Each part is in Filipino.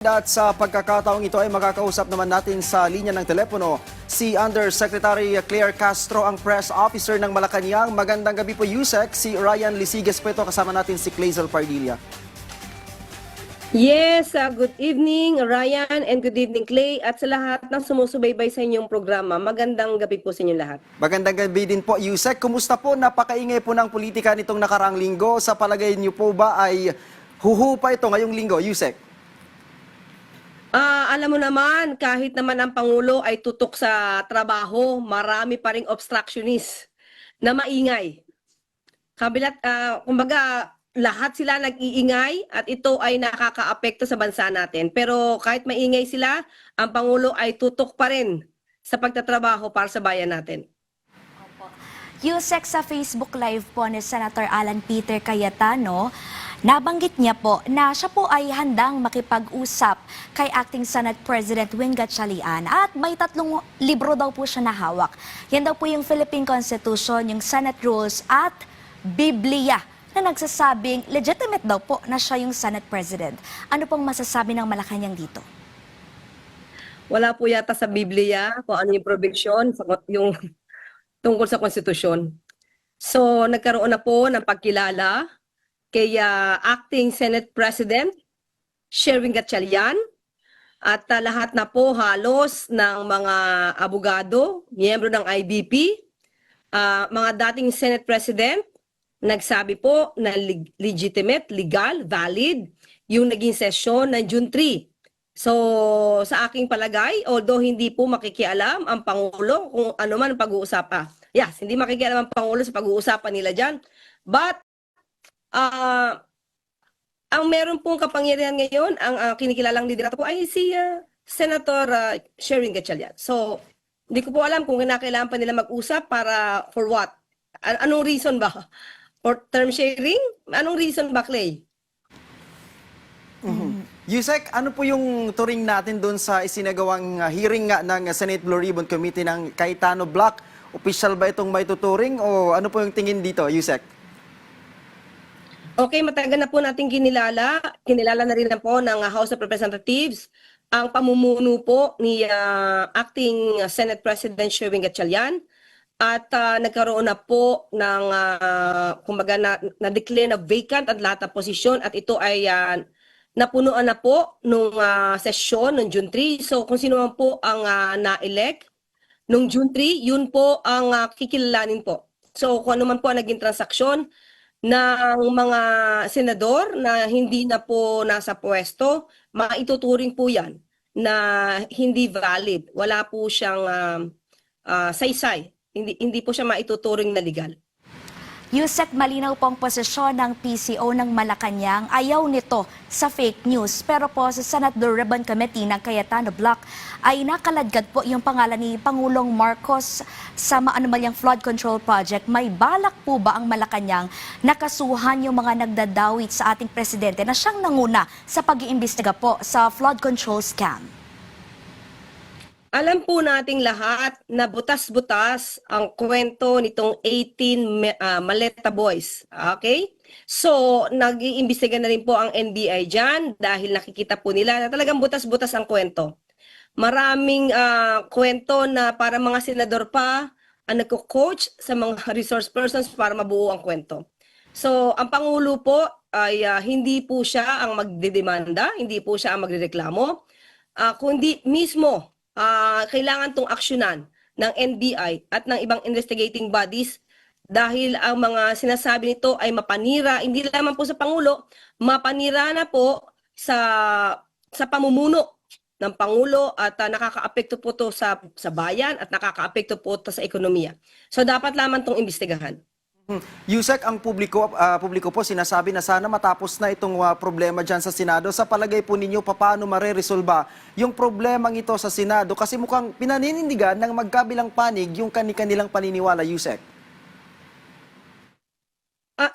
At sa pagkakataong ito ay makakausap naman natin sa linya ng telepono si Undersecretary Claire Castro, ang press officer ng Malacanang. Magandang gabi po, Yusek. Si Ryan Lisiges po ito, kasama natin si Clazel Pardilla. Yes, good evening Ryan and good evening Clay at sa lahat ng sumusubaybay sa inyong programa. Magandang gabi po sa inyong lahat. Magandang gabi din po, Yusek. Kumusta po? Napakaingay po ng politika nitong nakaraang linggo. Sa palagay niyo po ba ay huhupa ito ngayong linggo, Yusek? Alam mo naman, kahit naman ang Pangulo ay tutok sa trabaho, marami pa ring obstructionist na maingay. Kumbaga, lahat sila nag-iingay at ito ay nakakaapekto sa bansa natin. Pero kahit maingay sila, ang Pangulo ay tutok pa rin sa pagtatrabaho para sa bayan natin. Yusek, sa Facebook Live po ni Senator Alan Peter Cayetano, nabanggit niya po na siya po ay handang makipag-usap kay Acting Senate President Win Gatchalian at may 3 libro daw po siya na hawak. Yan daw po yung Philippine Constitution, yung Senate Rules at Biblia na nagsasabing legitimate daw po na siya yung Senate President. Ano pong masasabi ng Malacanang dito? Wala po yata sa Biblia kung ano yung provision, yung tungkol sa konstitusyon. So nagkaroon na po ng pagkilala kay Acting Senate President Sherwin Gatchalian at lahat na po halos ng mga abogado, miyembro ng IBP, mga dating Senate President, nagsabi po na legitimate, legal, valid yung naging sesyon ng June 3. So, sa aking palagay, although hindi po makikialam ang Pangulo kung ano man ang pag-uusapan. Yes, hindi makikialam ang Pangulo sa pag-uusapan nila dyan. But, ang meron pong kapangyarihan ngayon, ang kinikilalang liderato po ay si Senator Sherwin Gatchalian. So, hindi ko po alam kung kinakailangan pa nila mag-usap para for what? Anong reason ba? For term sharing? Anong reason ba, Clay? Yusek, ano po yung turing natin doon sa isinagawang hearing nga ng Senate Blue Ribbon Committee ng Cayetano Block? Official ba itong may tuturing o ano po yung tingin dito, Yusek? Okay, matagal na po natin kinilala. Kinilala na rin na po ng House of Representatives ang pamumuno po ni Acting Senate President Sherwin Gatchalian. At nagkaroon na po ng, kumbaga na-declare na vacant at lahat ng posisyon at ito ay napunuan na po nung sesyon ng June 3. So kung sino man po ang na-elect nung June 3, yun po ang kikilalanin po. So kung ano man po ang naging transaksyon ng mga senador na hindi na po nasa pwesto, maituturing po yan na hindi valid. Wala po siyang saysay. Hindi po siya maituturing na legal. Yusek, malinaw po ang posisyon ng PCO ng Malacanang. Ayaw nito sa fake news. Pero po sa Senate Blue Ribbon Committee ng Cayetano Block ay nakaladkad po yung pangalan ni Pangulong Marcos sa maanumalyang flood control project. May balak po ba ang Malacanang nakasuhan yung mga nagdadawit sa ating presidente na siyang nanguna sa pag-iimbestiga po sa flood control scam? Alam po nating lahat na butas-butas ang kwento nitong 18 Maleta Boys. Okay? So, nag-iimbestiga na rin po ang NBI dyan dahil nakikita po nila na talagang butas-butas ang kwento. Maraming kwento na para mga senador pa ang nagko-coach sa mga resource persons para mabuo ang kwento. So, ang Pangulo po ay hindi po siya ang magdedemanda, hindi po siya ang magrereklamo, kundi mismo kailangan tong aksyonan ng NBI at ng ibang investigating bodies dahil ang mga sinasabi nito ay mapanira, hindi lamang po sa Pangulo, mapanira na po sa pamumuno ng Pangulo at nakakaapekto po to sa bayan at nakakaapekto po to sa ekonomiya. So dapat lamang tong imbestigahan. Yusek, ang publiko po sinasabi na sana matapos na itong problema dyan sa Senado. Sa palagay po ninyo, paano mareresolba yung problemang ito sa Senado? Kasi mukhang pinaninindigan ng magkabilang panig yung kanilang paniniwala, Yusek.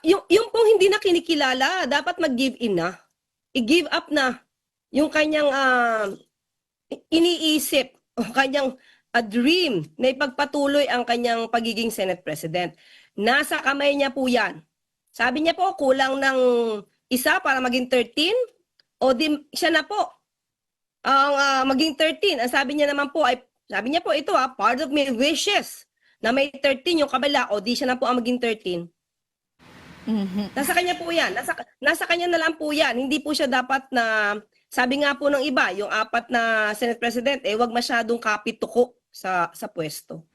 Yung pong hindi na kinikilala, dapat mag-give in na. I-give up na yung kanyang iniisip o kanyang dream na ipagpatuloy ang kanyang pagiging Senate President. Nasa kamay niya po yan. Sabi niya po, kulang ng isa para maging 13 o di siya na po ang maging 13. Ang sabi niya naman po ay, sabi niya po ito part of my wishes na may 13 yung kabila, o di siya na po ang maging 13. Nasa kanya po yan. Nasa kanya na lang po yan. Hindi po siya dapat na, sabi nga po ng iba, yung 4 na Senate President, wag masyadong kapituko sa pwesto.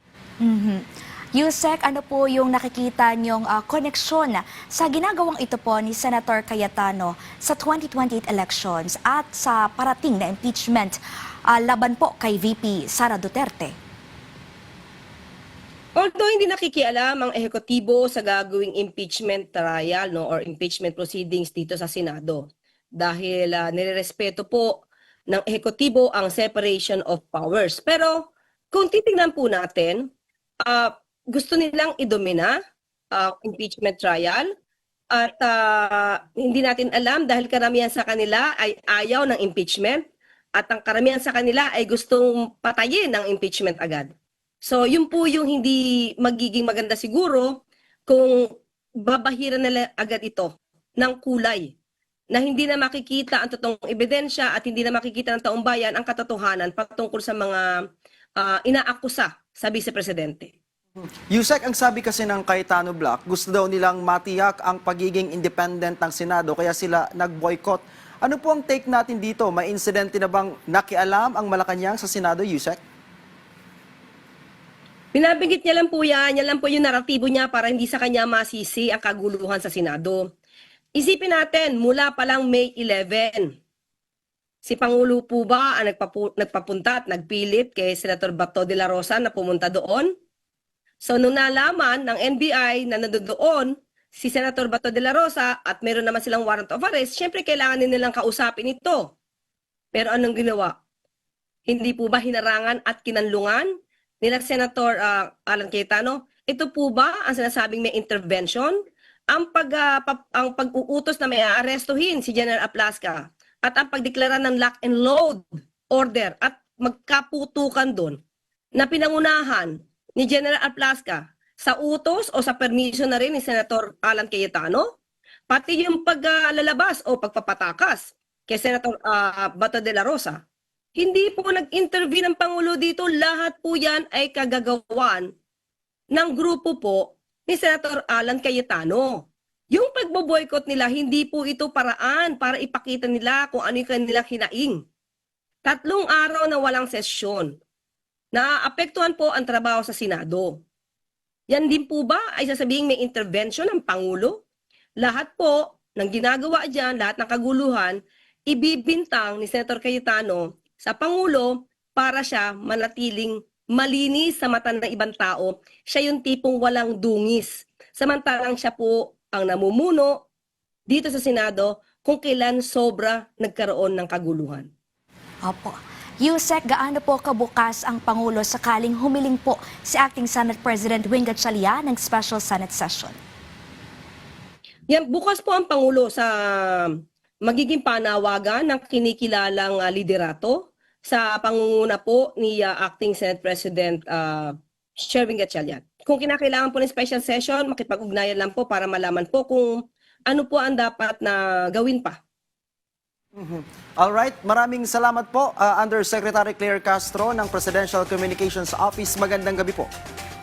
Yusek, ano po yung nakikita niyong koneksyon sa ginagawang ito po ni Senator Cayetano sa 2028 elections at sa parating na impeachment laban po kay VP Sara Duterte? Although hindi nakikialam ang ehekutibo sa gagawing impeachment trial or impeachment proceedings dito sa Senado dahil nirerespeto po ng ehekutibo ang separation of powers. Pero kung titingnan po natin, gusto nilang idomina impeachment trial at hindi natin alam dahil karamihan sa kanila ay ayaw ng impeachment at ang karamihan sa kanila ay gustong patayin ng impeachment agad. So yun po yung hindi magiging maganda siguro kung babahiran nila agad ito ng kulay na hindi na makikita ang totoong ebidensya at hindi na makikita ng taong bayan ang katotohanan patungkol sa mga inaakusa sa Vice Presidente. Yusek, ang sabi kasi ng Cayetano Black, gusto daw nilang matiyak ang pagiging independent ng Senado kaya sila nag-boycott. Ano po ang take natin dito? May insidente na bang nakialam ang Malacanang sa Senado, Yusek? Binabigit niya lang po yan lang po yung naratibo niya para hindi sa kanya masisi ang kaguluhan sa Senado. Isipin natin, mula pa lang May 11, si Pangulo po ba ang nagpapunta at nagpilit kay Senator Bato de la Rosa na pumunta doon? So nung nalaman ng NBI na nandoon si Senator Bato de la Rosa at meron naman silang warrant of arrest, syempre kailangan nilang kausapin ito. Pero anong ginawa? Hindi po ba hinarangan at kinanlungan nila Senator Alan Cayetano? Ito po ba ang sinasabing may intervention? Ang pag-uutos na may aarestuhin si General Aplasca at ang pagdeklara ng lock and load order at magkaputukan doon na pinangunahan ni General Aplasca sa utos o sa permission na rin ni Senator Alan Cayetano, pati yung paglalabas o pagpapatakas kay Senator Bato de la Rosa. Hindi po nag-intervene ang Pangulo dito, lahat po yan ay kagagawan ng grupo po ni Senator Alan Cayetano. Yung pagbo-boycott nila, hindi po ito paraan para ipakita nila kung ano yung kanilang hinaing. 3 araw na walang sesyon. Naapektuhan po ang trabaho sa Senado. Yan din po ba ay sasabihin may intervention ng Pangulo? Lahat po ng ginagawa dyan, lahat ng kaguluhan, ibibintang ni Senator Cayetano sa Pangulo para siya manatiling malinis sa mata ng ibang tao. Siya yung tipong walang dungis. Samantalang siya po ang namumuno dito sa Senado kung kailan sobra nagkaroon ng kaguluhan. Opo. Yusek, gaano po kabukas ang Pangulo sakaling humiling po si Acting Senate President Wing Gatchalian ng special Senate session? Yan, bukas po ang Pangulo sa magiging panawagan ng kinikilalang liderato sa pangunguna po ni Acting Senate President Wing Gatchalian. Kung kinakailangan po ng special session, makipag-ugnayan lang po para malaman po kung ano po ang dapat na gawin pa. Alright, maraming salamat po, Undersecretary Claire Castro ng Presidential Communications Office. Magandang gabi po.